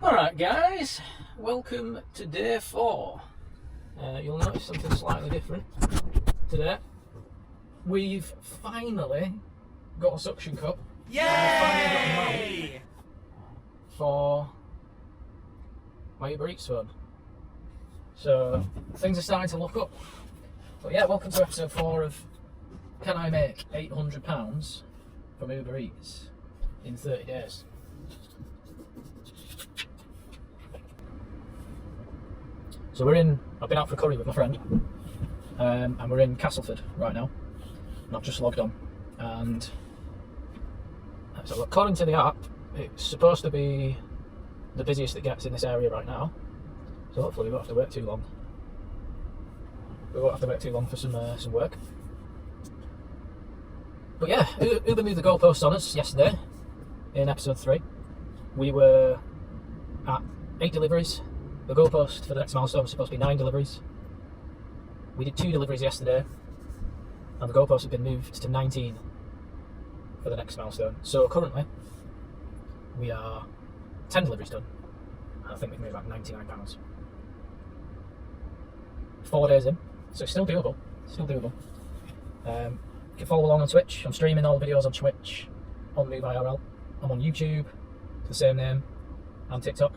Alright guys, welcome to day 4. You'll notice something slightly different today. We've finally got a suction cup. Yay! For my Uber Eats phone. So things are starting to look up. But yeah, welcome to episode 4 of Can I Make £800 from Uber Eats in 30 days? So I've been out for a curry with my friend, and we're in Castleford right now, and I've just logged on, and so according to the app, it's supposed to be the busiest it gets in this area right now, so hopefully we won't have to wait too long. We won't have to wait too long for some work. But yeah, Uber moved the goalposts on us yesterday in episode 3. We were at 8 deliveries. The goalpost for the next milestone was supposed to be 9 deliveries. We did 2 deliveries yesterday, and the goalpost had been moved to 19 for the next milestone. So currently, we are 10 deliveries done, and I think we've made about £99. 4 days in, so it's still doable. You can follow along on Twitch. I'm streaming all the videos on Twitch, on Move IRL. I'm on YouTube, the same name, and TikTok.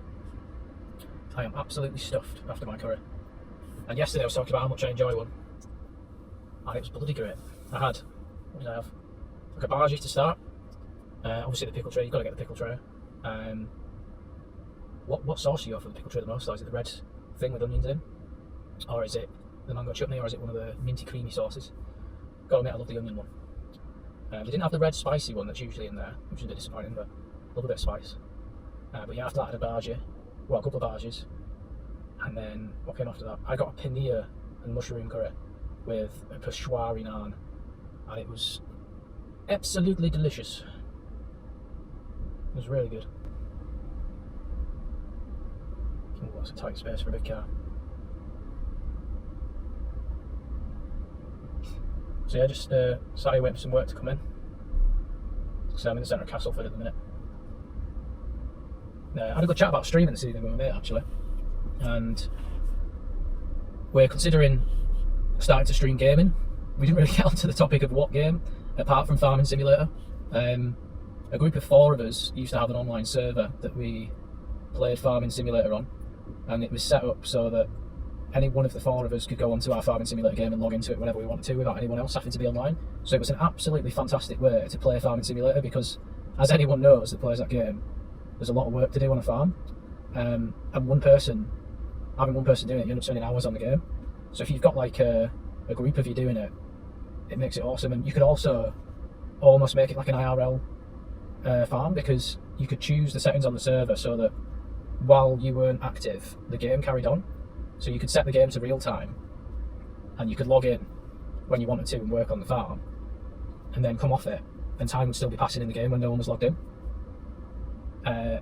I am absolutely stuffed after my curry. And yesterday I was talking about how much I enjoy one. And it was bloody great. What did I have? Like a bhaji to start. Obviously the pickle tray, you've got to get the pickle tray. What sauce do you go for the pickle tray the most? Or is it the red thing with onions in? Or is it the mango chutney, or is it one of the minty creamy sauces? Gotta admit, I love the onion one. They didn't have the red spicy one that's usually in there, which is a bit disappointing, but I love a bit of spice. But yeah, after that I had a bhaji. Well, a couple of bhaji's, and then what came after that? I got a paneer and mushroom curry with a peshwari naan, and it was absolutely delicious. It was really good. Oh, that's a tight space for a big car. So yeah, just sat here waiting for some work to come in. So I'm in the centre of Castleford at the minute. I had a good chat about streaming this evening with my mate actually, and we're considering starting to stream gaming. We didn't really get onto the topic of what game, apart from Farming Simulator. A group of 4 of us used to have an online server that we played Farming Simulator on, and it was set up so that any one of the 4 of us could go onto our Farming Simulator game and log into it whenever we wanted to without anyone else having to be online. So it was an absolutely fantastic way to play Farming Simulator because, as anyone knows that plays that game, there's a lot of work to do on a farm, and having one person doing it, you end up spending hours on the game. So if you've got like a group of you doing it, it makes it awesome. And you could also almost make it like an IRL farm, because you could choose the settings on the server so that while you weren't active, the game carried on. So you could set the game to real time, and you could log in when you wanted to and work on the farm, and then come off it, and time would still be passing in the game when no one was logged in.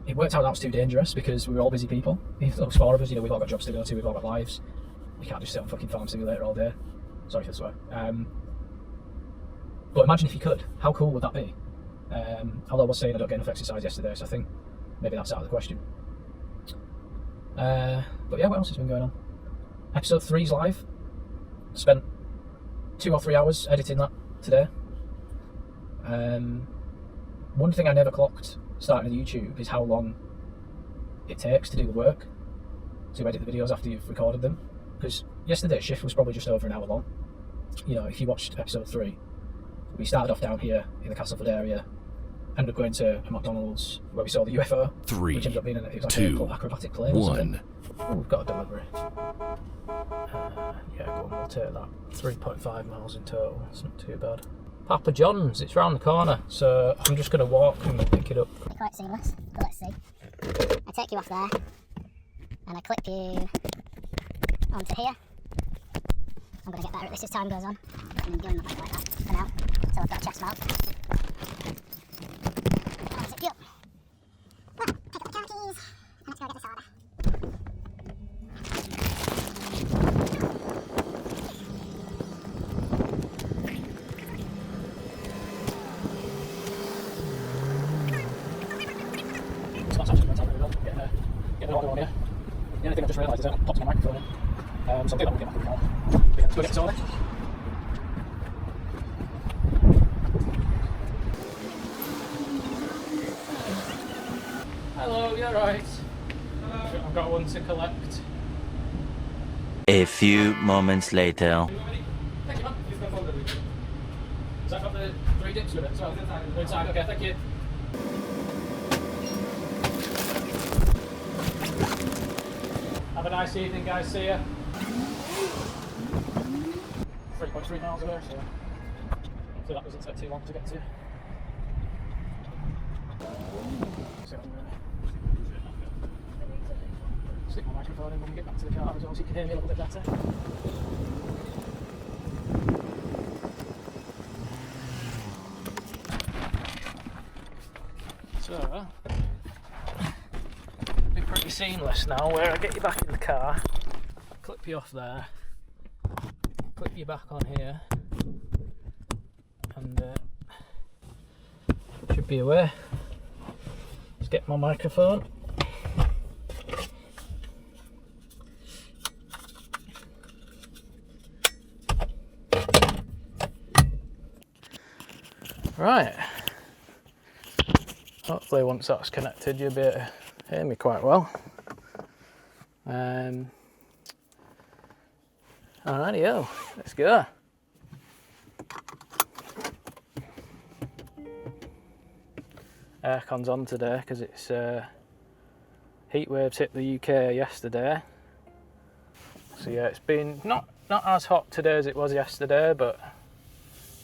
It worked out that was too dangerous because we were all busy people. Even those 4 of us, we've all got jobs to go to, we've all got lives. We can't just sit on fucking Farm Simulator all day. Sorry for the swear. But imagine if you could. How cool would that be? Although I was saying I don't get enough exercise yesterday, so I think maybe that's out of the question. But yeah, what else has been going on? Episode 3's live. Spent 2 or 3 hours editing that today. One thing I never clocked starting with YouTube is how long it takes to do the work, to edit the videos after you've recorded them. Because yesterday's shift was probably just over an hour long. If you watched episode 3, we started off down here in the Castleford area, ended up going to a McDonald's where we saw the UFO, 3, which ended up being an acrobatic plane. 1. Oh, we've got a delivery. Yeah, go on, we'll take that. 3.5 miles in total, it's not too bad. Papa John's, it's round the corner, so I'm just going to walk and pick it up. Quite seamless, but let's see. I take you off there, and I clip you onto here. I'm going to get better at this as time goes on, and then go in my bag like that for now, until I've got a chest mount. I'll zip you up. Well, pick up the car keys, and let's go get this order. It's not actually going to take me well to get there. bit of audio on here. The only thing I just realised is I haven't popped my microphone in. So I'll do that when we get back in the car. But yeah, let's go get this order. Hello, you're right. Hello. I've got one to collect. A few moments later. Thank you, man. Has that got the 3 dips with it as well? Inside, okay, thank you. Have a nice evening, guys. See ya. 3.3 miles away, so hopefully that doesn't take too long to get to. So I'm going to stick my microphone in when we get back to the car as well, so you can hear me a little bit better. So, it'll be pretty seamless now where I get you back in the car, clip you off there, clip you back on here, and should be away. Let's get my microphone. Right. Hopefully once that's connected you'll be able to hear me quite well. Alrighty-o, let's go. Aircon's on today because it's heat waves hit the UK yesterday. So yeah, it's been not as hot today as it was yesterday, but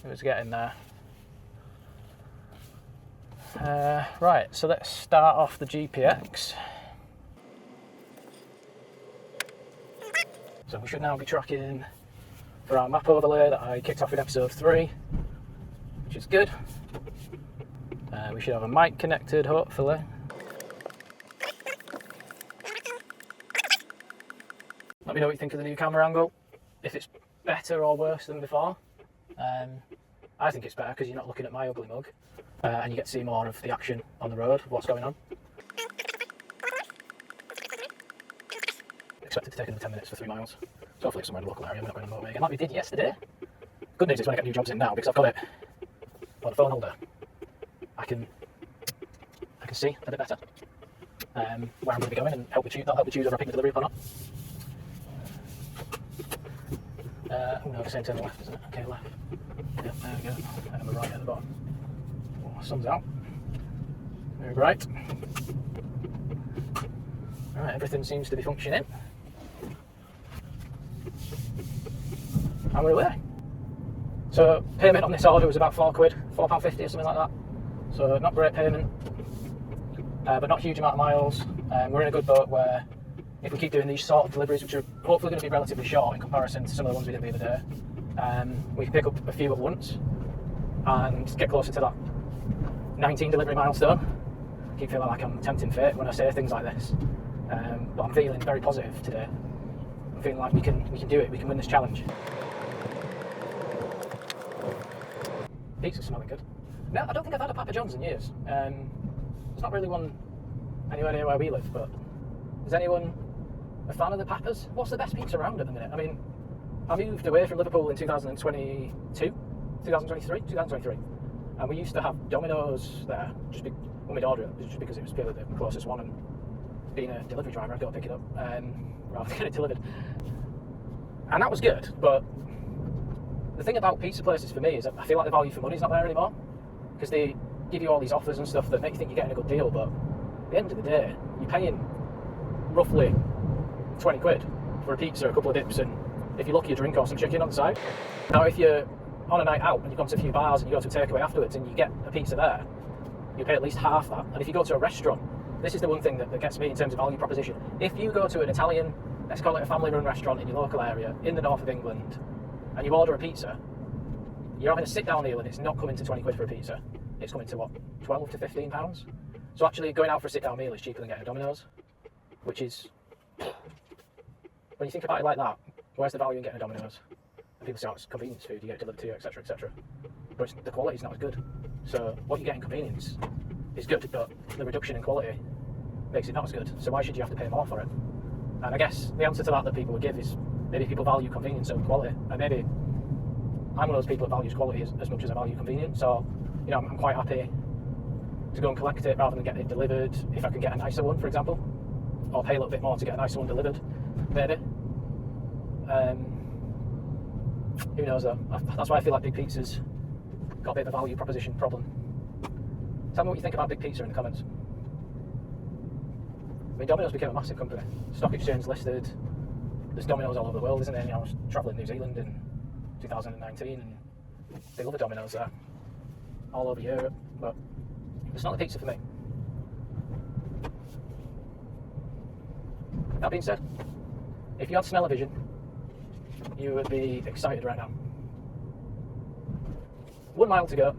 it was getting there. Right, so let's start off the GPX. So we should now be tracking for our map overlay that I kicked off in episode 3, which is good. We should have a mic connected, hopefully. Let me know what you think of the new camera angle, if it's better or worse than before. I think it's better because you're not looking at my ugly mug, and you get to see more of the action on the road, of what's going on. Expected to take another 10 minutes for 3 miles. So hopefully it's somewhere in the local area, we're not going on the motorway again like we did yesterday. Good news is when I get new jobs in now, because I've got it on a phone holder, I can see a bit better where I'm going to be going, and that'll help me choose whether I pick the delivery up or not. Oh no, the same turn left, isn't it? Okay, left. Yeah, there we go. And we're right at the bottom. Oh, sun's out. Very bright. Right, everything seems to be functioning. And we're away. So, payment on this order was about £4, £4.50 or something like that. So, not great payment, but not a huge amount of miles. We're in a good boat where if we keep doing these sort of deliveries, which are hopefully going to be relatively short in comparison to some of the ones we did the other day, we can pick up a few at once and get closer to that 19 delivery milestone. I keep feeling like I'm tempting fate when I say things like this, but I'm feeling very positive today. I'm feeling like we can do it, we can win this challenge. Pizza's smelling good. No, I don't think I've had a Papa John's in years. There's not really one anywhere near where we live, but is anyone a fan of the Papas? What's the best pizza around at the minute? I mean, I moved away from Liverpool in 2023, and we used to have Domino's there, when we'd order it, just because it was purely the closest one, and being a delivery driver, I'd go pick it up rather than get it delivered. And that was good, but the thing about pizza places for me is that I feel like the value for money is not there anymore, because they give you all these offers and stuff that make you think you're getting a good deal, but at the end of the day, you're paying roughly 20 quid for a pizza, a couple of dips, and if you're lucky, a drink or some chicken on the side. Now, if you're on a night out and you've gone to a few bars and you go to a takeaway afterwards and you get a pizza there, you pay at least half that. And if you go to a restaurant, this is the one thing that gets me in terms of value proposition. If you go to an Italian, let's call it a family-run restaurant in your local area, in the north of England, and you order a pizza, you're having a sit-down meal and it's not coming to 20 quid for a pizza. It's coming to, what, 12 to 15 pounds? So actually going out for a sit-down meal is cheaper than getting a Domino's, which is, when you think about it like that, where's the value in getting a Domino's? And people say, oh, it's convenience food, you get it delivered to you, etc, etc. But the quality's not as good. So what you get in convenience is good, but the reduction in quality makes it not as good. So why should you have to pay more for it? And I guess the answer to that people would give is maybe people value convenience over quality, and maybe I'm one of those people that values quality as much as I value convenience. So, you know, I'm quite happy to go and collect it rather than get it delivered if I can get a nicer one, for example, or pay a little bit more to get a nicer one delivered, maybe. Who knows though? That's why I feel like Big Pizza's got a bit of a value proposition problem. Tell me what you think about Big Pizza in the comments. I mean, Domino's became a massive company. Stock exchange listed. There's Domino's all over the world, isn't there? You know, I was travelling New Zealand in 2019 and they love a Domino's there. All over Europe, but it's not the pizza for me. That being said, if you had smell-o-vision, you would be excited right now. 1 mile to go.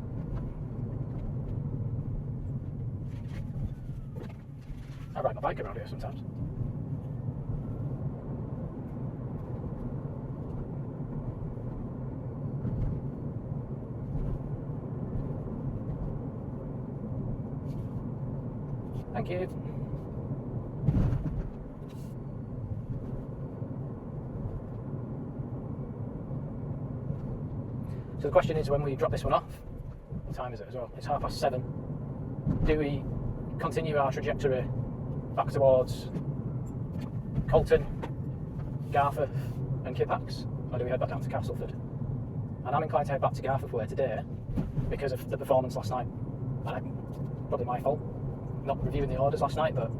I ride my bike around here sometimes. Thank you. So the question is, when we drop this one off, what time is it as well? It's 7:30. Do we continue our trajectory back towards Colton, Garforth and Kippax, or do we head back down to Castleford? And I'm inclined to head back to Garforth Way today because of the performance last night. And probably my fault not reviewing the orders last night, but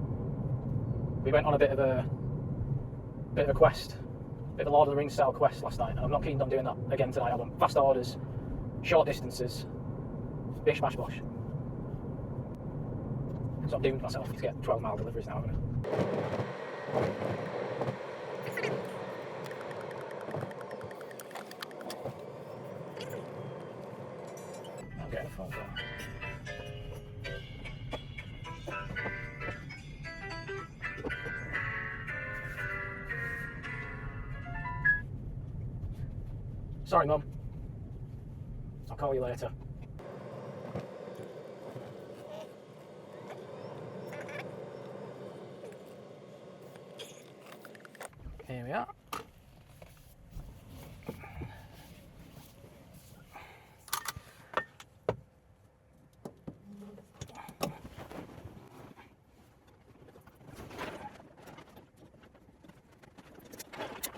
we went on a bit of a quest, a bit of a Lord of the Rings style quest last night, and I'm not keen on doing that again tonight. I want fast orders, short distances, bish bash bosh. So I'm doomed myself to get 12-mile deliveries now, haven't I? I'm getting a phone call. Sorry, Mum. I'll call you later. Here we are.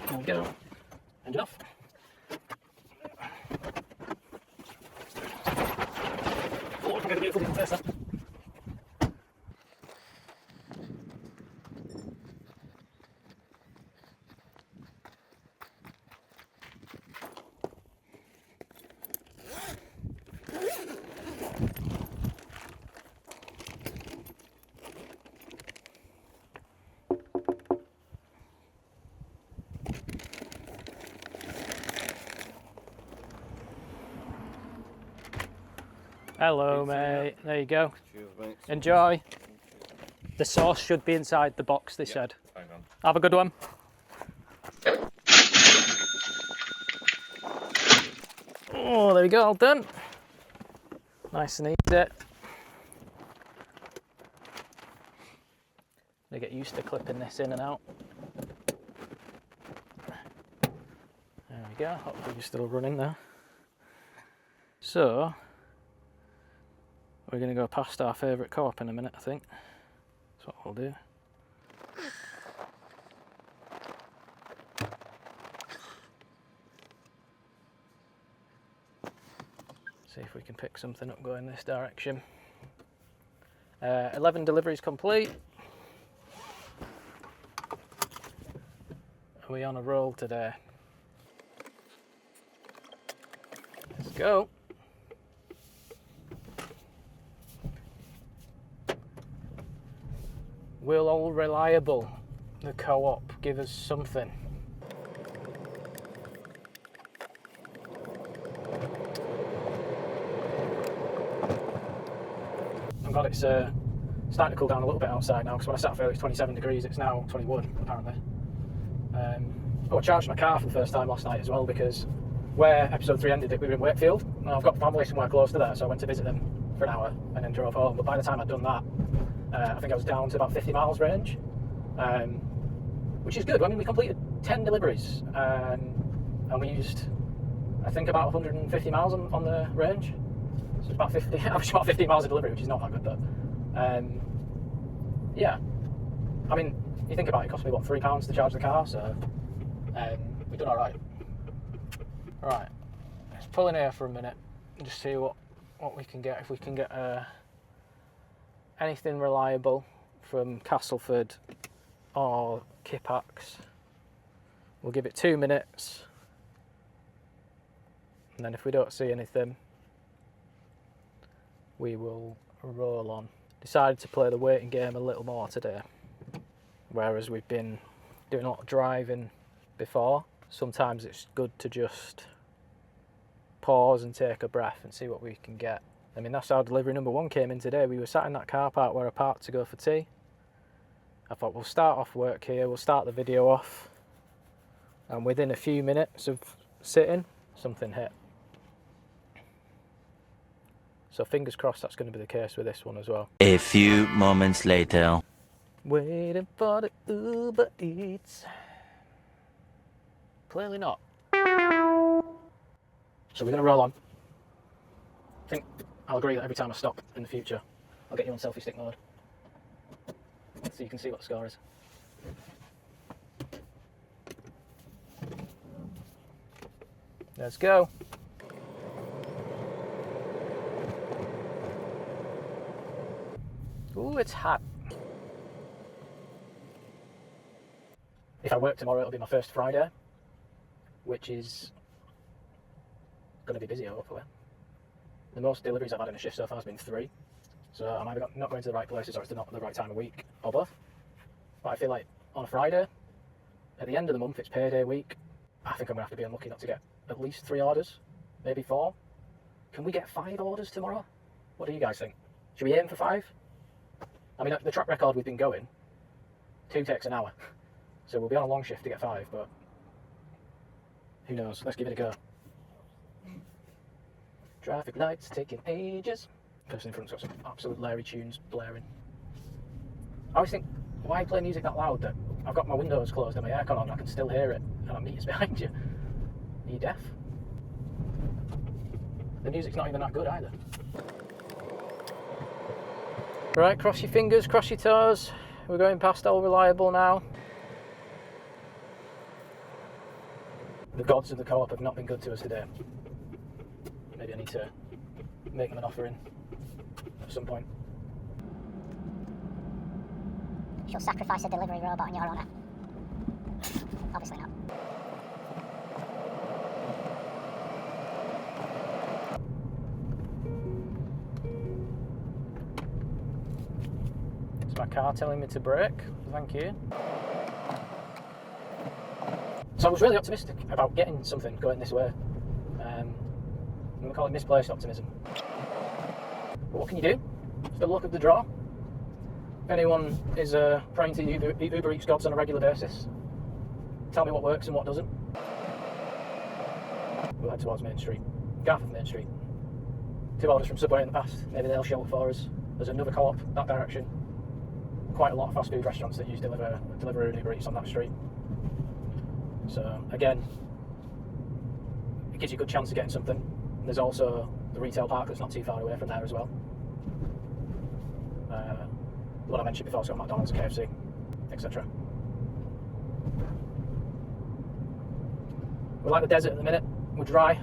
There we go. End off. Oh, look at the beautiful little place there. Hello, mate. There you go. Cheers, mate. Enjoy. The sauce should be inside the box, they said. Hang on. Have a good one. Oh, there we go, all done. Nice and easy. They get used to clipping this in and out. There we go. Hopefully you're still running there. So we're going to go past our favourite co-op in a minute, I think. That's what we'll do. See if we can pick something up going this direction. 11 deliveries complete. Are we on a roll today? Let's go. Will All Reliable, the co-op, give us something? I'm glad it's starting to cool down a little bit outside now, because when I sat up earlier it was 27 degrees, it's now 21 apparently. I charged my car for the first time last night as well, because where episode 3 ended, we were in Wakefield, and I've got family somewhere close to there, so I went to visit them for an hour and then drove home. But by the time I'd done that, I think I was down to about 50 miles range, which is good. I mean, we completed 10 deliveries, and we used, I think, about 150 miles on the range. So it's about 50, average about 15 miles a delivery, which is not that good, but yeah. I mean, you think about it, it cost me what, £3 to charge the car, so we've done all right. Right, let's pull in here for a minute and just see what we can get. If we can get anything reliable from Castleford or Kipax. We'll give it 2 minutes, and then if we don't see anything, we will roll on. Decided to play the waiting game a little more today, whereas we've been doing a lot of driving before. Sometimes it's good to just pause and take a breath and see what we can get. I mean, that's how delivery number 1 came in today. We were sat in that car park where I parked to go for tea. I thought, we'll start off work here, we'll start the video off, and within a few minutes of sitting, something hit. So fingers crossed that's going to be the case with this one as well. A few moments later. Waiting for the Uber Eats. Clearly not. So we're going to roll on. I think I'll agree that every time I stop in the future, I'll get you on selfie stick mode, so you can see what the score is. Let's go. Ooh, it's hot. If I work tomorrow, it'll be my first Friday, which is going to be busy, hopefully. The most deliveries I've had in a shift so far has been 3. So I'm either not going to the right places, or it's not the right time of week, or both. But I feel like on a Friday, at the end of the month, it's payday week, I think I'm going to have to be unlucky not to get at least 3 orders, maybe 4. Can we get 5 orders tomorrow? What do you guys think? Should we aim for 5? I mean, the track record we've been going, 2 takes an hour. So we'll be on a long shift to get 5, but who knows? Let's give it a go. Traffic lights taking ages. Person in front's got some absolute Larry tunes blaring. I always think, why play music that loud that I've got my windows closed and my aircon on, I can still hear it, and I'm meters behind you. Are you deaf? The music's not even that good either. Right, cross your fingers, cross your toes. We're going past All Reliable now. The gods of the co-op have not been good to us today. Maybe I need to make them an offering at some point. She'll sacrifice a delivery robot in your honour. Obviously not. Is my car telling me to brake? Thank you. So I was really optimistic about getting something going this way. We call it misplaced optimism. But what can you do? It's the luck of the draw. If anyone is praying to Uber Eats gods on a regular basis, tell me what works and what doesn't. We'll head towards Main Street. Garforth Main Street. 2 orders from Subway in the past. Maybe they'll show up for us. There's another co-op that direction. Quite a lot of fast food restaurants that use Deliveroo and Uber Eats on that street. So again, it gives you a good chance of getting something. There's also the retail park that's not too far away from there as well. What I mentioned before, it's got McDonald's, KFC, etc. We're like the desert at the minute. We're dry.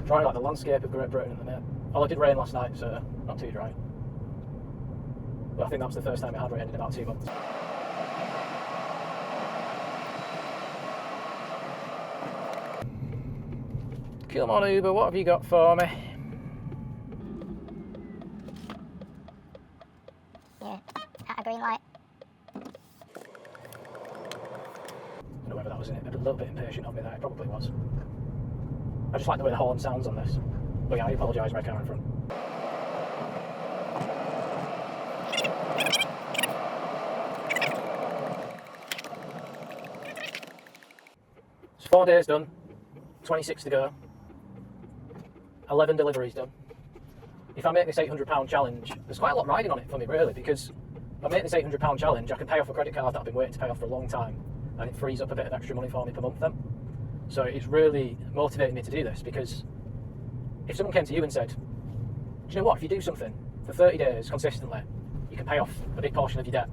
Dry like the landscape of Great Britain at the minute. Although it did rain last night, so not too dry. But I think that was the first time it had rained in about 2 months. Come on, Uber, what have you got for me? Yeah, at a green light. I don't know whether that was a little bit impatient of me there, it probably was. I just like the way the horn sounds on this. But yeah, I apologise, red car in front. It's 4 days done, 26 to go. 11 deliveries done. if I make this £800 challenge, there's quite a lot riding on it for me really, because if I make this £800 challenge, I can pay off a credit card that I've been waiting to pay off for a long time, and it frees up a bit of extra money for me per month then. So it's really motivating me to do this, because if someone came to you and said, do you know what, if you do something for 30 days consistently, you can pay off a big portion of your debt,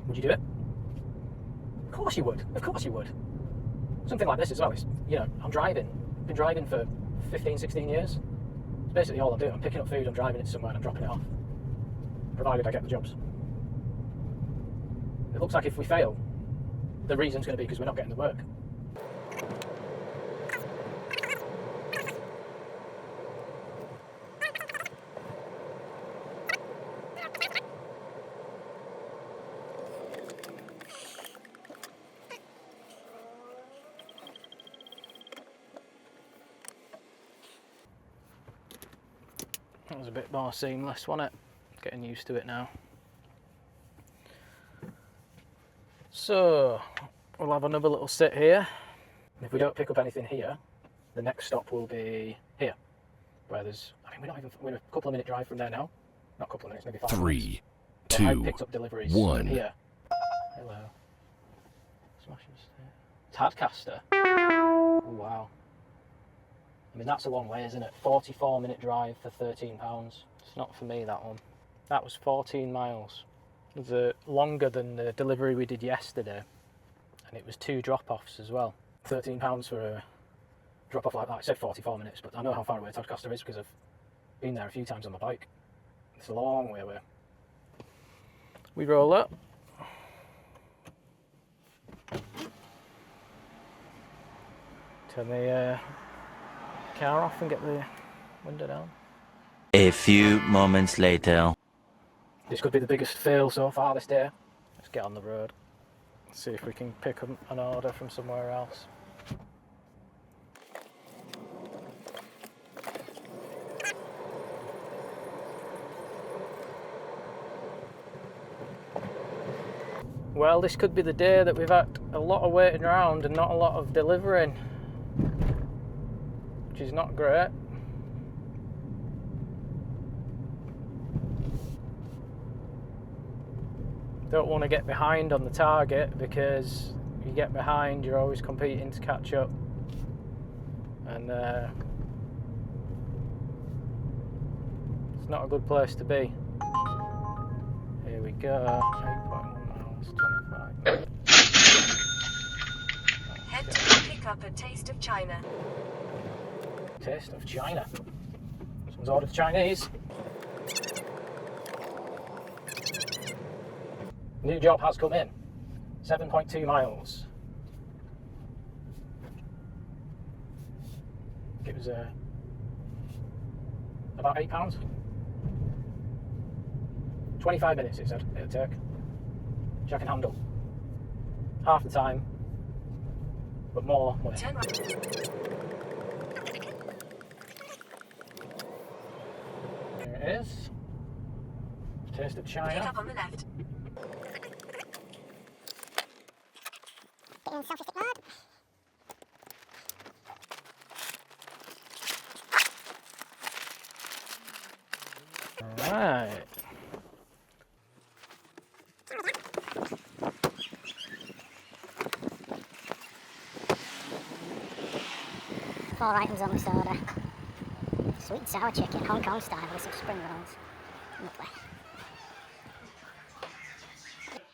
would you do it? Of course you would, of course you would. Something like this as well, I'm driving, been driving for 15, 16 years. It's basically all I'm doing. I'm picking up food, I'm driving it somewhere and I'm dropping it off, provided I get the jobs. It looks like if we fail, the reason's going to be because we're not getting the work. That was a bit more seamless, wasn't it? Getting used to it now. So, we'll have another little sit here. If we don't pick up anything here, the next stop will be here. Where there's, we're a couple of minute drive from there now. Not a couple of minutes, maybe 5 minutes. 3, 2, I picked up deliveries 1. Here. Hello. Tadcaster. Oh, wow. I mean, that's a long way, isn't it? 44-minute drive for £13. It's not for me, that one. That was 14 miles. It was longer than the delivery we did yesterday. And it was 2 drop-offs as well. £13 for a drop-off like that. I said 44 minutes, but I know how far away Tadcaster is because I've been there a few times on my bike. It's a long way away. We roll up. Turn the car off and get the window down. A few moments later. This could be the biggest fail so far this day. Let's get on the road. See if we can pick up an order from somewhere else. Well, this could be the day that we've had a lot of waiting around and not a lot of delivering, which is not great. Don't want to get behind on the target, because if you get behind, you're always competing to catch up, and it's not a good place to be. Here we go. 8.1 miles, 25. Head to pick up a Taste of China. Taste of China. Someone's ordered Chinese. New job has come in. 7.2 miles. It was about £8. 25 minutes it said it'd take, which I can handle. Half the time, but more money. Turn right. There it is. Taste of China. Pick up on the left. Bit in selfie stick mode. Alright. Four items on this order. Sweet and sour chicken, Hong Kong style with some spring rolls. Lovely.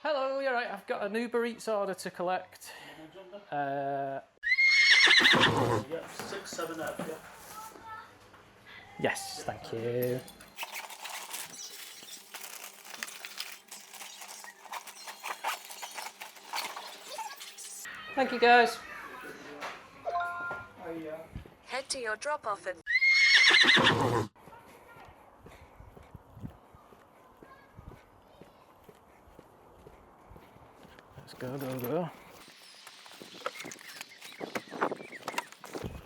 Hello, you're right. I've got an Uber Eats order to collect. Yeah, 6, 7 up, yeah. Yes, thank you. Thank you, guys. Head to your drop-off at Let's go, go, go.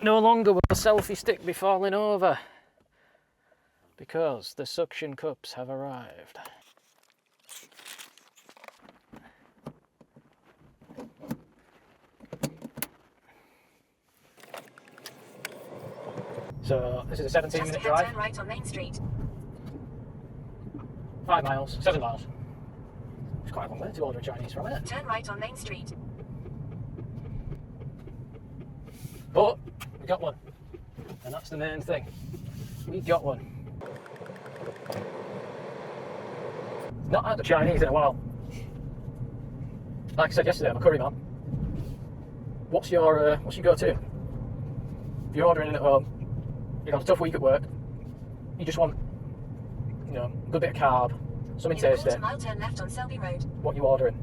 No longer will the selfie stick be falling over, because the suction cups have arrived. So this is a 17-minute drive. turn right on Main Street. 5 miles, 7 miles. It's quite a long way to order a Chinese from, isn't it? Turn right on Main Street. But we got one, and that's the main thing. We got one. Not had the Chinese in a while. Like I said yesterday, I'm a curry man. What's your go-to? If you're ordering in at home, you've had a tough week at work, you just want, you know, a good bit of carb, something In a tasty. quarter mile, turn left on Selby Road. What you ordering?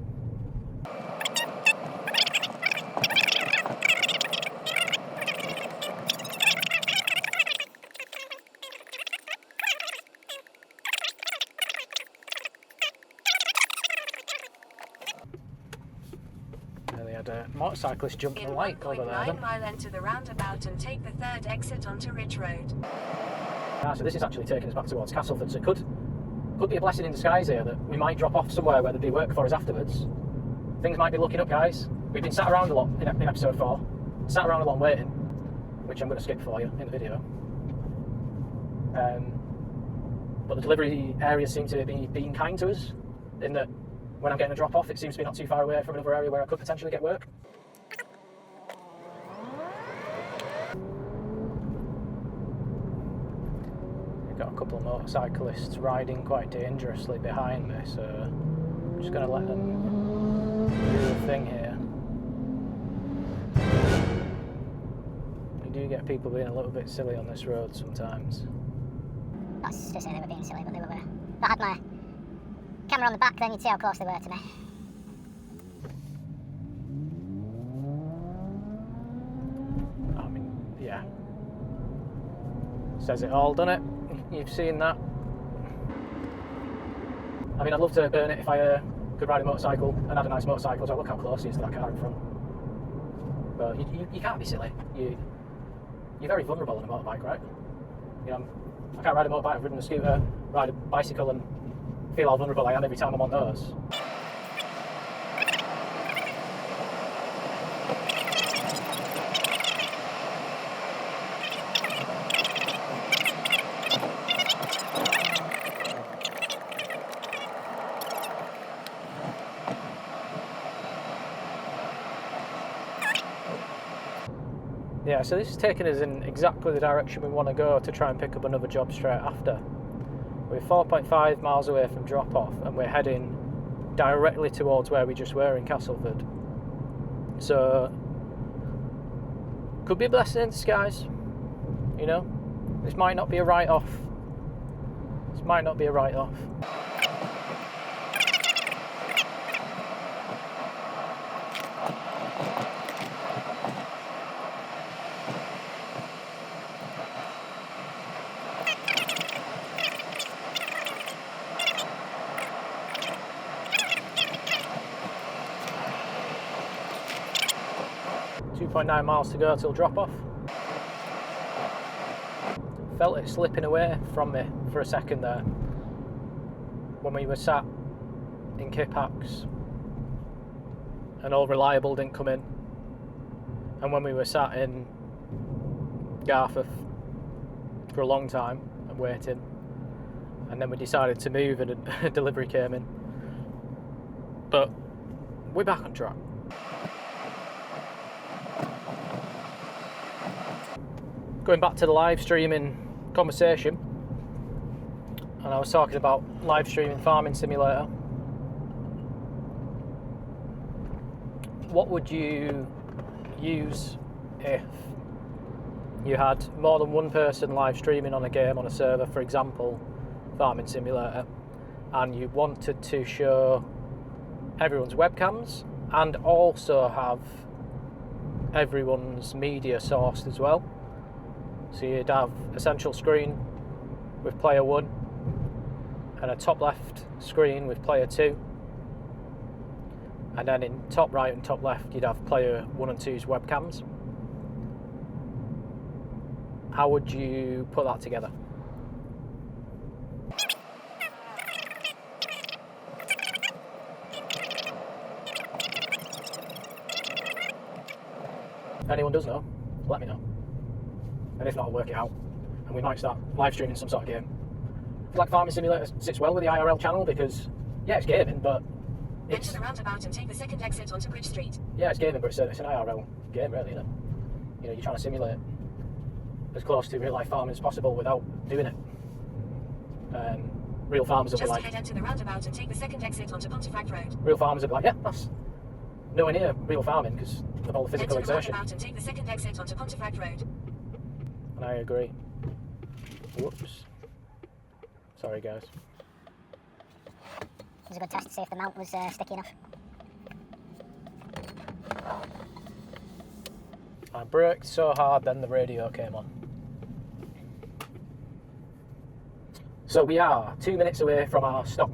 They had a motorcyclist jump In the light over there. 1.9 mile, enter the roundabout and take the third exit onto Ridge Road. So this is actually taking us back towards Castleford, so it could be a blessing in disguise here that we might drop off somewhere where there'd be work for us afterwards. Things might be looking up, guys. We've been sat around a lot in episode 4, sat around a lot waiting, which I'm going to skip for you in the video. But the delivery areas seem to be being kind to us, in that when I'm getting a drop off, it seems to be not too far away from another area where I could potentially get work. Got a couple of motorcyclists riding quite dangerously behind me, so I'm just going to let them do the thing here. We do get people being a little bit silly on this road sometimes. Not just saying they were being silly, but they were. If I had my camera on the back, then you'd see how close they were to me. I mean, yeah. Says it all, doesn't it? You've seen that. I mean, I'd love to burn it if I could ride a motorcycle and had a nice motorcycle, so look how close he is to that car in front. But you can't be silly. You're very vulnerable on a motorbike, right? You know, I can't ride a motorbike, I've ridden a scooter, ride a bicycle and feel how vulnerable I am every time I'm on those. 'Yeah, so this is taking us in exactly the direction we want to go to try and pick up another job straight after. We're 4.5 miles away from drop-off and we're heading directly towards where we just were in Castleford. So, could be a blessing in disguise, you know? This might not be a write-off. This might not be a write-off. 2.9 miles to go till drop-off. Felt it slipping away from me for a second there when we were sat in Kippax and All Reliable didn't come in, and when we were sat in Garforth for a long time and waiting, and then we decided to move and a delivery came in. But we're back on track. Going back to the live streaming conversation, and I was talking about live streaming Farming Simulator. What would you use if you had more than one person live streaming on a game on a server, for example, Farming Simulator, and you wanted to show everyone's webcams and also have everyone's media sourced as well? So you'd have a central screen with player 1 and a top left screen with player 2, and then in top right and top left you'd have player 1 and 2's webcams. How would you put that together? If anyone does know, let me know. And if not, I'll work it out. And we might start live streaming some sort of game like Farming Simulator sits well with the IRL channel because, yeah, it's gaming, but Enter it's... the roundabout and take the second exit onto Bridge Street. Yeah, it's gaming, but it's an IRL game, really, isn't it? You know, you're trying to simulate as close to real-life farming as possible without doing it. Real farmers will be Just like... ahead enter the roundabout and take the second exit onto Pontefract Road. Real farmers will be like, yeah, that's nowhere near real farming because of all the physical Enter the exertion. roundabout and take the second exit onto Pontefract Road. And I agree. Whoops. Sorry, guys. It was a good test to see if the mount was sticky enough. I braked so hard, then the radio came on. So we are 2 minutes away from our stop,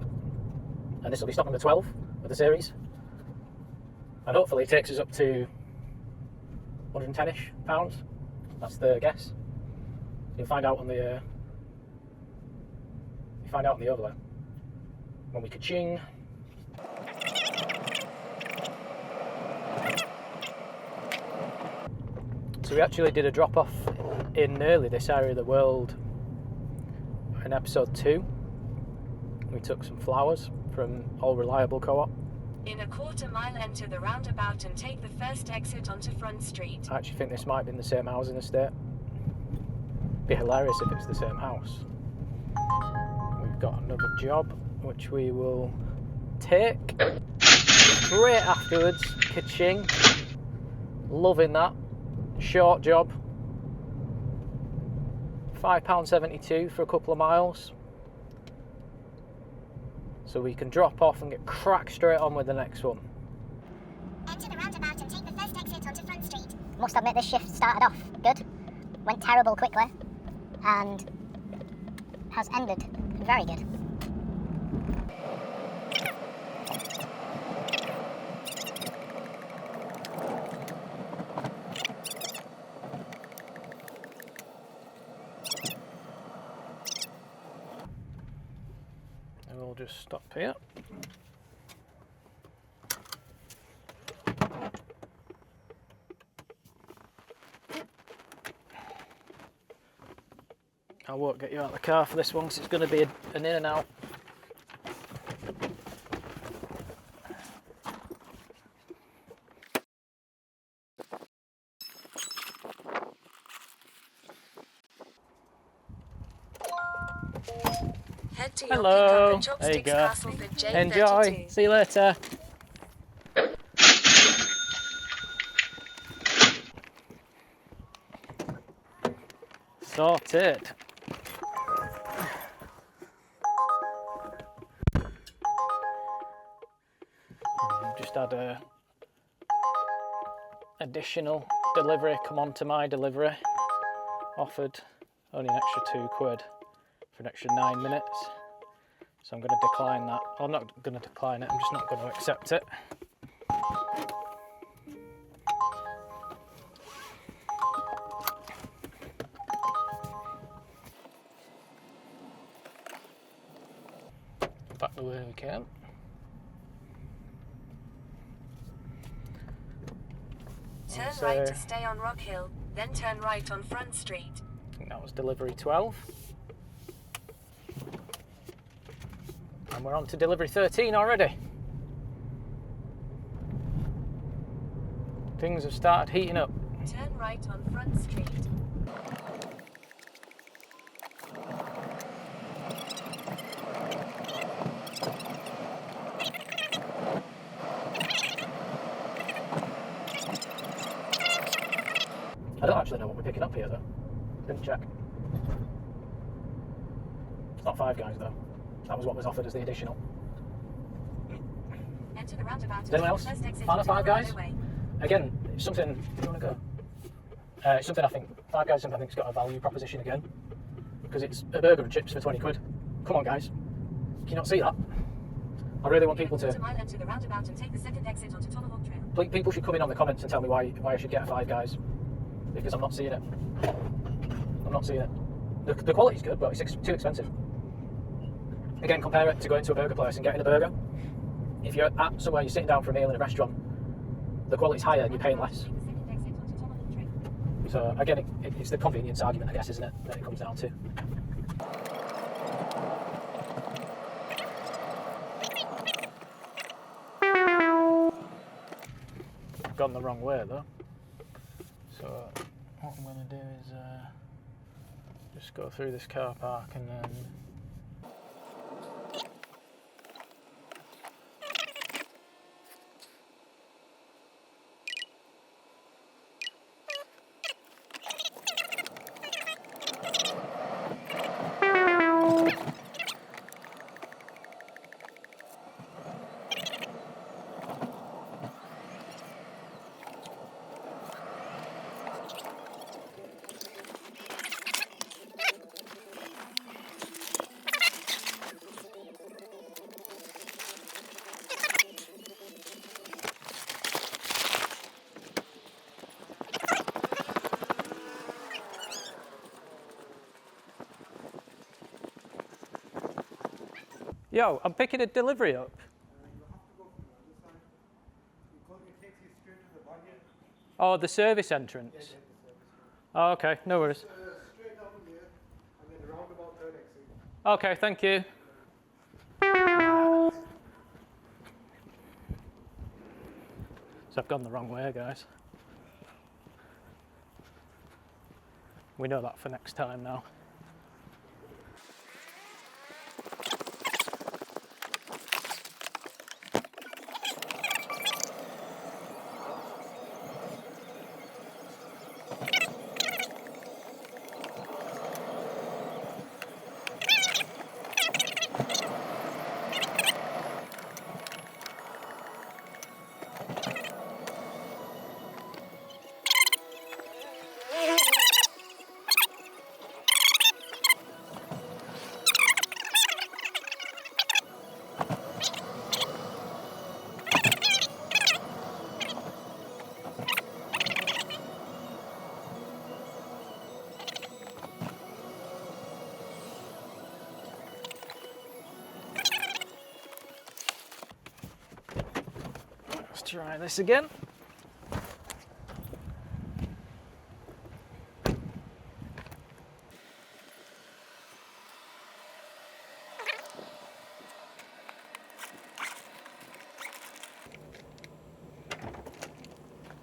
and this will be stop number 12 of the series. And hopefully it takes us up to 110-ish pounds. That's the guess. You'll find out on the overlay when we ka-ching. So we actually did a drop-off in nearly this area of the world in episode 2. We took some flowers from All Reliable Co-op. In a quarter mile enter the roundabout and take the first exit onto Front Street. I actually think this might be in the same housing estate. Be hilarious if it's the same house. We've got another job which we will take straight afterwards. Ka-ching. Loving that. Short job. £5.72 for a couple of miles. So we can drop off and get cracked straight on with the next one. Enter the roundabout and take the first exit onto Front Street. Must admit this shift started off good, went terrible quickly, and has ended very good. And we'll just stop here. I won't get you out of the car for this one because it's going to be an in and out. Head to your Hello. pickup in There you Chopsticks go. Castleford J32. Enjoy. See you later. Sorted. We've just had a additional delivery come on to my delivery. Offered only an extra £2 for an extra 9 minutes. So I'm going to decline that. Well, I'm not going to decline it, I'm just not going to accept it. Back the way we came. Turn So- right to stay on Rock Hill, then turn right on Front Street. I think that was delivery 12. And we're on to delivery 13 already. Things have started heating up. Turn right on Front Street. I don't actually know what we're picking up here though. Didn't check. It's not Five Guys though. That was what was offered as the additional. Enter the roundabout. Is anyone else First exit fan of onto Five the Guys? highway. Again, it's something. Do you want to go? It's something I think Five Guys. Something I think's got a value proposition again, because it's a burger and chips for 20 quid. Come on, guys. Can you not see that? I really want people Quarter to. mile enter the roundabout and take the second exit onto Tomahawk Trail. People should come in on the comments and tell me why I should get a Five Guys, because I'm not seeing it. I'm not seeing it. The quality's good, but it's too expensive. Again, compare it to going to a burger place and getting a burger. If you're at somewhere, you're sitting down for a meal in a restaurant, the quality's higher and you're paying less. Take the second exit onto Tomahawk Trail. So again, it's the convenience argument, I guess, isn't it, that it comes down to. gone the wrong way though. So what I'm going to do is just go through this car park and then Yo, I'm picking a delivery up. Oh, the service entrance. Oh, okay, no worries. Okay, thank you. So I've gone the wrong way, guys. We know that for next time now. Let's try this again.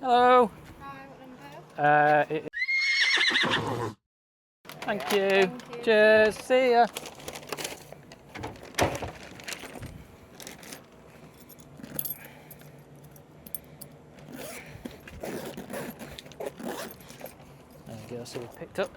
Hello. Hi, what number? Thank you. Cheers. See ya. There we go. So we picked up.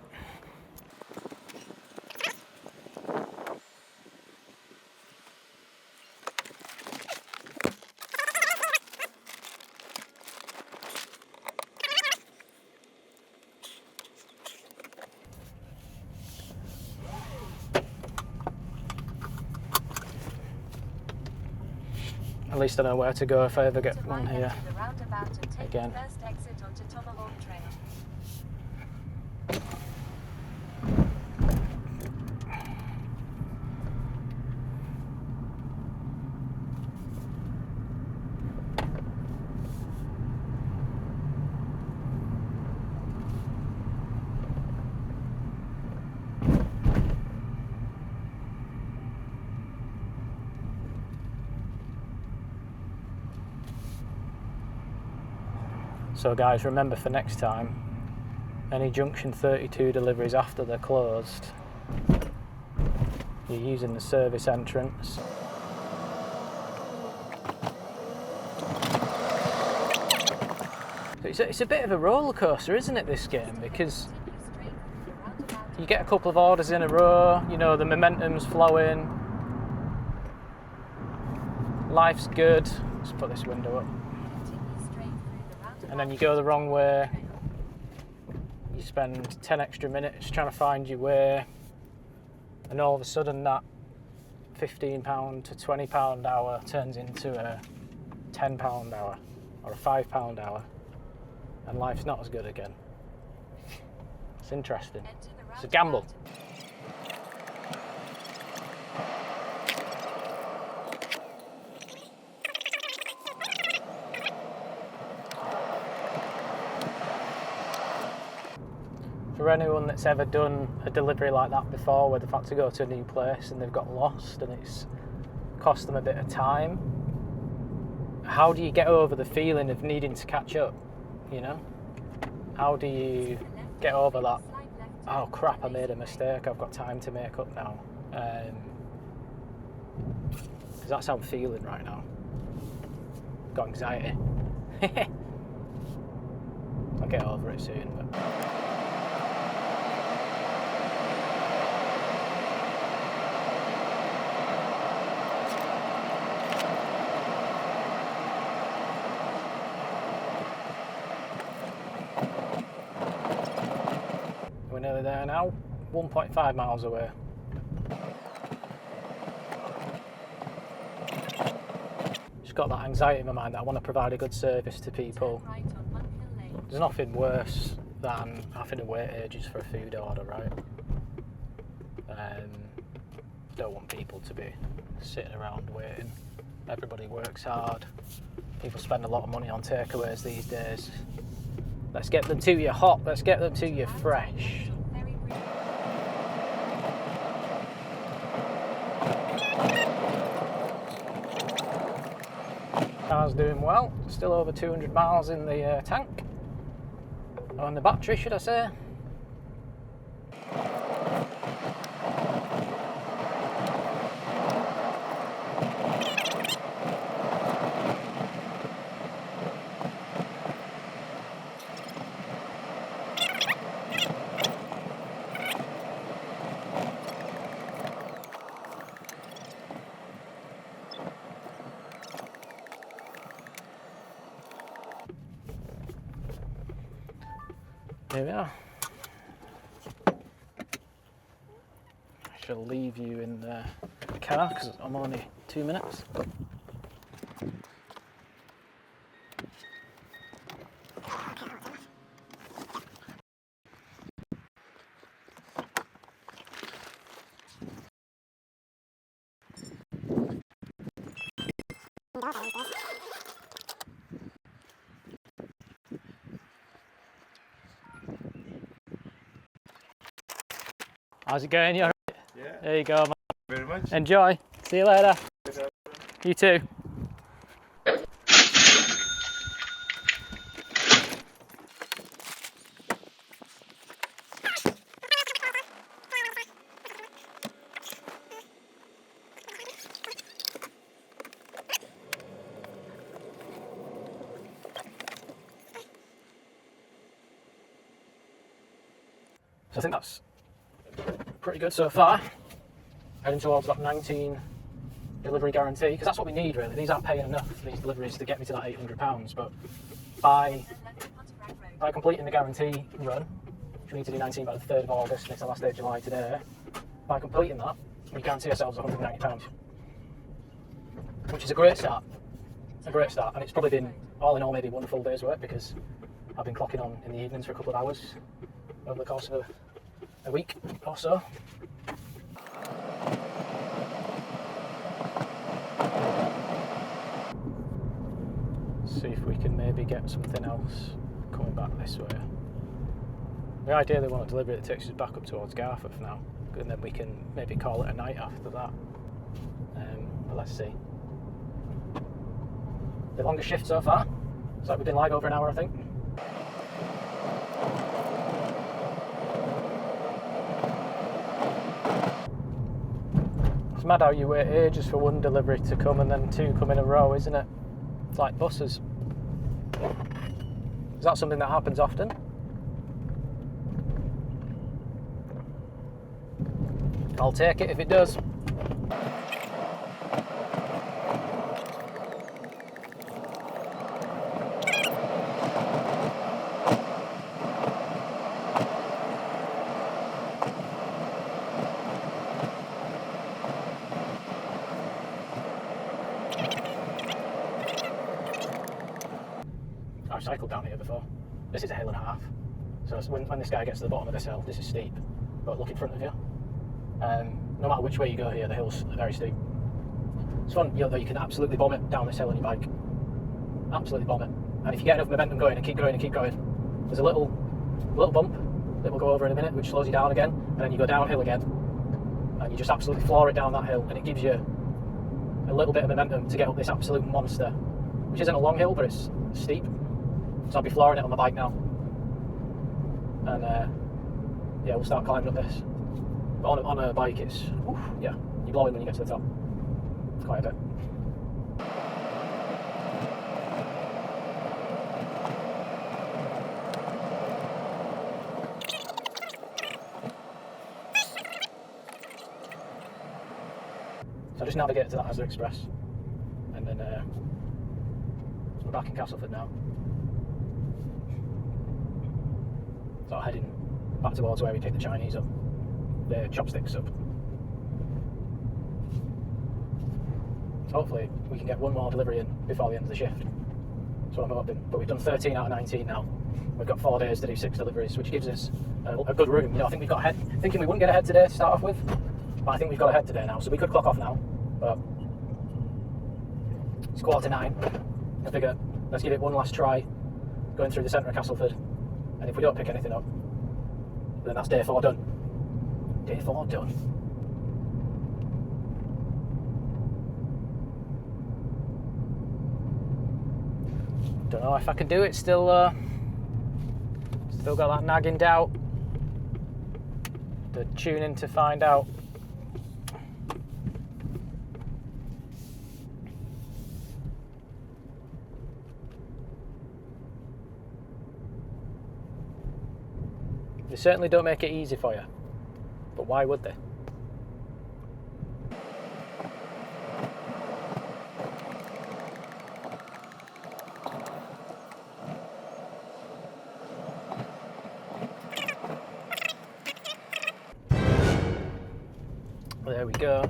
At least I know where to go if I ever get To one my here. left to the roundabout and take Again. the first exit onto Tomahawk Trail. So guys, remember for next time, any junction 32 deliveries after they're closed, you're using the service entrance. It's a bit of a roller coaster, isn't it, this game? Because you get a couple of orders in a row, you know, the momentum's flowing, life's good. Let's put this window up. And then you go the wrong way, you spend 10 extra minutes trying to find your way, and all of a sudden that £15 to £20 hour turns into a £10 hour or a £5 hour, and life's not as good again. It's interesting. It's a gamble. For anyone that's ever done a delivery like that before, where they've had to go to a new place and they've got lost and it's cost them a bit of time, how do you get over the feeling of needing to catch up, you know? How do you get over that, oh crap, I made a mistake, I've got time to make up now? Because that's how I'm feeling right now. Got anxiety. I'll get over it soon. But... we're nearly there now, 1.5 miles away. Just got that anxiety in my mind that I want to provide a good service to people. There's nothing worse than having to wait ages for a food order, right? Don't want people to be sitting around waiting. Everybody works hard. People spend a lot of money on takeaways these days. Let's get them to you hot, let's get them to you fresh. Car's doing well, still over 200 miles in the tank. On the battery, should I say. Here we are. I shall leave you in the car because I'm only 2 minutes. How's it going? You alright? Yeah. There you go, man. Very much. Enjoy. See you later. You too. So I think that's pretty good so far. Heading towards that 19 delivery guarantee, because that's what we need really. These aren't paying enough, these deliveries, to get me to that £800, but by completing the guarantee run, which we need to do 19 by the 3rd of August, and it's the last day of July today, by completing that, we guarantee ourselves £190, which is a great start. And it's probably been, all in all, maybe one full day's work, because I've been clocking on in the evenings for a couple of hours over the course of a week or so. See if we can maybe get something else coming back this way. We ideally want a delivery that takes us back up towards Garforth now, and then we can maybe call it a night after that. But let's see. The longest shift so far. It's like we've been live over an hour, I think. It's mad how you wait ages for one delivery to come and then two come in a row, isn't it? It's like buses. Is that something that happens often? I'll take it if it does. I've cycled down here before. This is a hill and a half. So when this guy gets to the bottom of this hill, this is steep. But look in front of you. No matter which way you go here, the hills are very steep. It's fun, you know, you can absolutely bomb it down this hill on your bike. Absolutely bomb it. And if you get enough momentum going and keep going and keep going, there's a little bump that we'll go over in a minute, which slows you down again, and then you go downhill again, and you just absolutely floor it down that hill, and it gives you a little bit of momentum to get up this absolute monster which isn't a long hill, but it's steep. So I'll be flooring it on my bike now. And yeah, we'll start climbing up this. But on a bike, it's, oof, yeah, you blow in when you get to the top. It's quite a bit. So I just navigate to that Asda Express, and then we're back in Castleford now. So heading back towards where we picked the Chinese up, the chopsticks up. So hopefully we can get one more delivery in before the end of the shift. That's what I'm hoping. But we've done 13 out of 19 now. We've got 4 days to do 6 deliveries, which gives us a good room. You know, I think we've got ahead. Thinking we wouldn't get ahead today to start off with, but I think we've got ahead today now. So we could clock off now, but it's 8:45. I figure let's give it one last try, going through the centre of Castleford. And if we don't pick anything up, then that's day 4 done. Day 4 done. Don't know if I can do it. Still got that nagging doubt. To tune in to find out. They certainly don't make it easy for you, but why would they? There we go.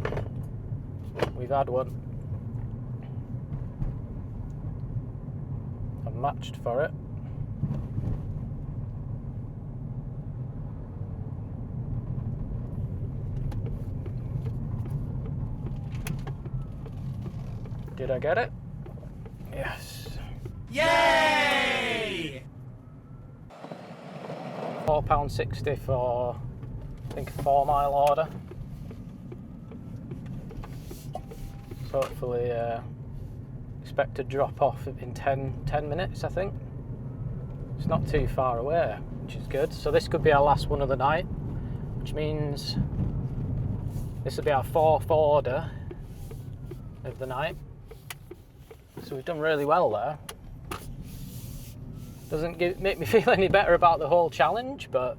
We've had one. I'm matched for it. Did I get it? Yes. Yay! £4.60 for, I think, a 4-mile order. So hopefully expect to drop off in 10 minutes, I think. It's not too far away, which is good. So this could be our last one of the night, which means this will be our 4th order of the night. So we've done really well there. Doesn't make me feel any better about the whole challenge, but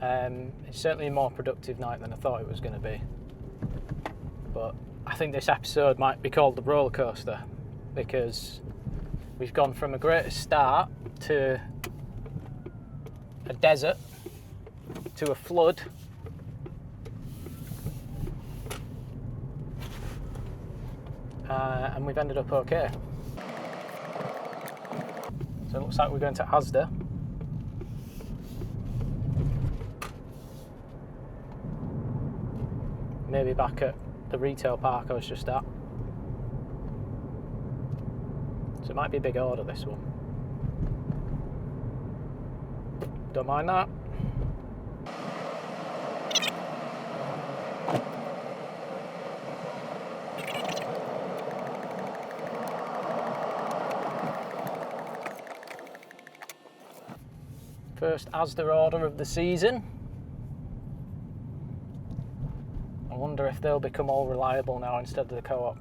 it's certainly a more productive night than I thought it was going to be. But I think this episode might be called the roller coaster, because we've gone from a great start to a desert to a flood and we've ended up okay. So it looks like we're going to Asda. Maybe back at the retail park I was just at. So it might be a big order, this one. Don't mind that. First Asda order of the season. I wonder if they'll become all reliable now instead of the Co-op.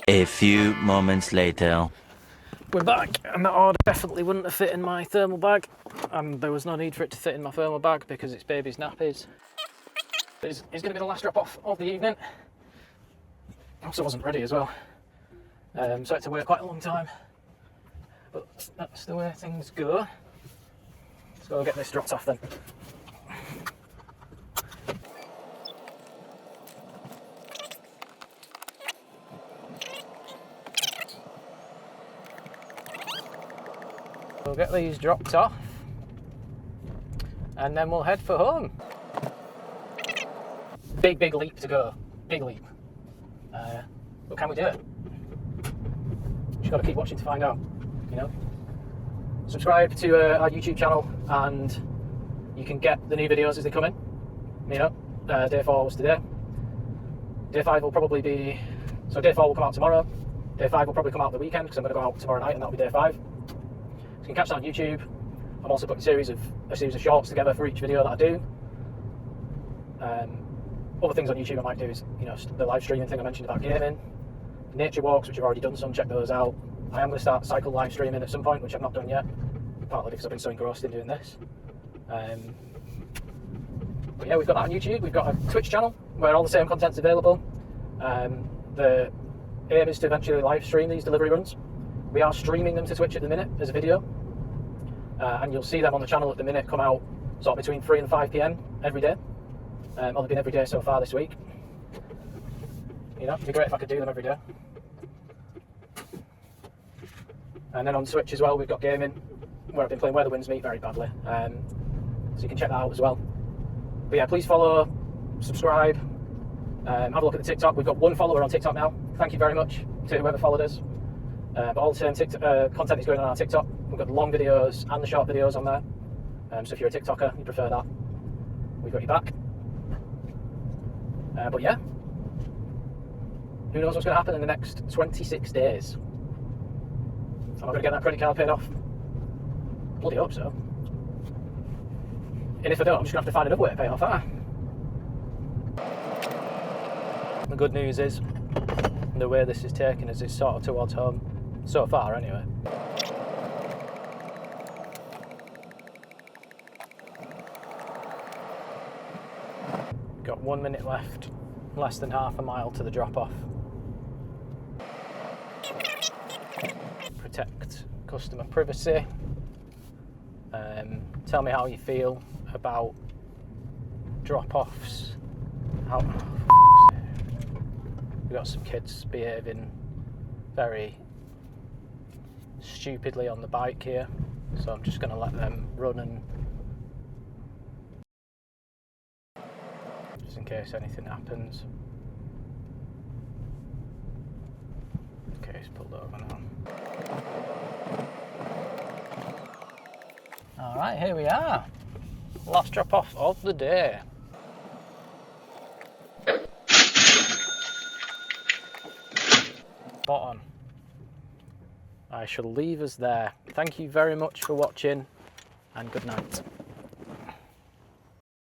A few moments later. We're back, and that order definitely wouldn't have fit in my thermal bag, and there was no need for it to fit in my thermal bag because it's baby's nappies. It's going to be the last drop off of the evening. Also wasn't ready as well, so I had to wait quite a long time, but that's the way things go. Let's go get this dropped off then. We'll get these dropped off and then we'll head for home. Big leap to go, big leap. But can we do it? Just got to keep watching to find out, you know? subscribe to our YouTube channel, and you can get the new videos as they come in. You know, day 4 was today. Day 5 will probably be, so day 4 will come out tomorrow. Day 5 will probably come out the weekend because I'm going to go out tomorrow night, and that'll be day 5. So you can catch that on YouTube. I'm also putting a series of shorts together for each video that I do. Other things on YouTube I might do is, you know, the live streaming thing I mentioned about gaming, nature walks, which I've already done some, check those out. I am going to start cycle live streaming at some point, which I've not done yet, partly because I've been so engrossed in doing this. But yeah, we've got that on YouTube. We've got a Twitch channel where all the same content's available. The aim is to eventually live stream these delivery runs. We are streaming them to Twitch at the minute as a video, and you'll see them on the channel at the minute come out sort of between 3 and 5 PM every day. Well, they've been every day so far this week. You know, it'd be great if I could do them every day. And then on Switch as well, we've got gaming, where I've been playing Where the Winds Meet very badly. So you can check that out as well. But yeah, please follow, subscribe, have a look at the TikTok. We've got 1 follower on TikTok now. Thank you very much to whoever followed us. But all the same content is going on our TikTok. We've got the long videos and the short videos on there. So if you're a TikToker, you prefer that, we've got your back. But yeah, who knows what's going to happen in the next 26 days? Am I going to get that credit card paid off? Bloody hope so. And if I don't, I'm just going to have to find another way to pay it off, aren't I? The good news is, the way this is taking us is sort of towards home. So far, anyway. Got 1 minute left, less than half a mile to the drop-off. Protect customer privacy. Tell me how you feel about drop-offs. We've got some kids behaving very stupidly on the bike here, so I'm just going to let them run, and just in case anything happens. Okay, he's pulled over now. Alright, here we are. Last drop off of the day. Spot on. I shall leave us there. Thank you very much for watching, and good night.